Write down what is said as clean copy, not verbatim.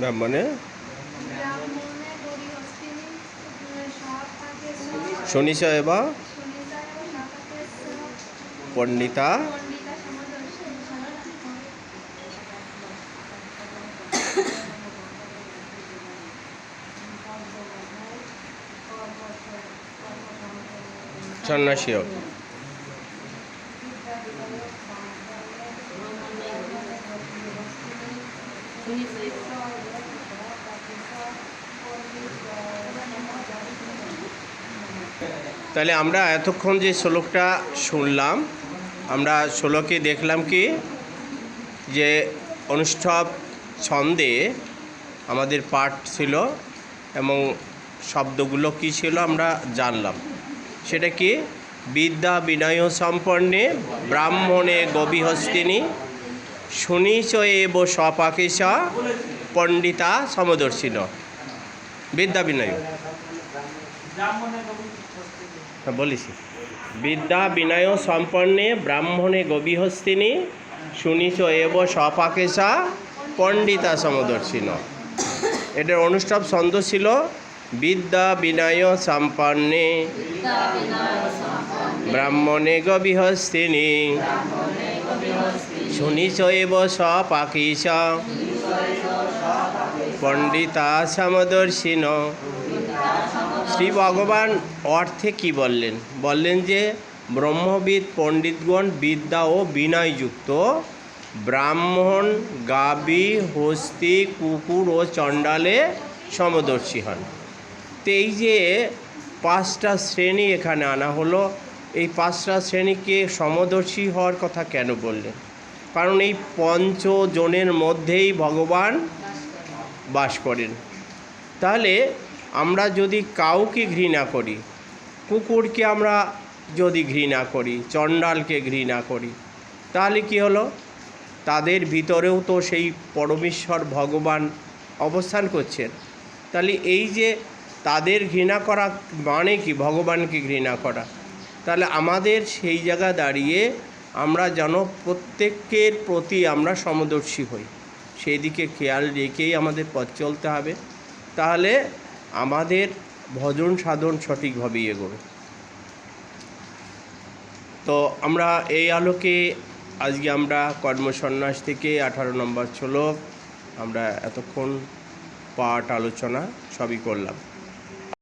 ব্রাহ্মণে শনিচ এব পণ্ডিতা সন্ন্যাসীও। তাহলে আমরা এতক্ষণ যে শ্লোকটা শুনলাম, আমরা শ্লোকে দেখলাম কি যে অনুষ্ঠব ছন্দে আমাদের পাঠ ছিল এবং শব্দগুলো কি ছিল আমরা জানলাম। সেটা কি? বিদ্যা বিনয় সম্পন্নে ব্রাহ্মণে গভীহস্তিনী শুনিচ এব স্বপাকেশ পণ্ডিতা সমদর্শিন। বিদ্যা বিনয় বলিস। বিদ্যা বিনয় সম্পন্নে ব্রাহ্মণে গভীহস্তিনী শুনিচ এব স্বপাকেশা পণ্ডিতা সমদর্শিন। এটার অনুষ্ঠব ছন্দ ছিল বিদ্যা বিনয় সম্পন্নে ব্রাহ্মণে গভীহস্তিনী শুনিচ এব স্বপাকেশা পণ্ডিতা সমদর্শিন। শ্রী ভগবান অর্থে কি বললেন? বললেন যে ব্রহ্মবিদ পণ্ডিতগণ বিদ্যা ও বিনয়যুক্ত ব্রাহ্মণ, গাবি, হস্তি, কুকুর ও চণ্ডালে সমদর্শী হন। তো এই যে 5টা শ্রেণী এখানে আনা হলো, এই 5টা শ্রেণীকে সমদর্শী হওয়ার কথা কেন বললেন? কারণ এই 5 জনের মধ্যেই ভগবান বাস করেন। তাহলে আমরা যদি কাউকে ঘৃণা করি, কুকুরকে আমরা যদি ঘৃণা করি, চণ্ডালকে ঘৃণা করি, তাহলে কি হলো? তাদের ভিতরেও তো সেই পরমেশ্বর ভগবান অবস্থান করছেন। তাহলে এই যে তাদের ঘৃণা করা মানে কি? ভগবানকে ঘৃণা করা। তাহলে আমাদের সেই জায়গা দাঁড়িয়ে আমরা যেন প্রত্যেকের প্রতি আমরা সমদর্শী হই, সেই দিকে খেয়াল রেখেই আমাদের পথ চলতে হবে। তাহলে আমাদের ভজন সাধন সঠিকভাবেই এগোবে। তো আমরা এই আলোকে আজকে আমরা কর্মসন্ন্যাস থেকে 18 নম্বর শ্লোক আমরা এতক্ষণ পাঠ আলোচনা সবই করলাম।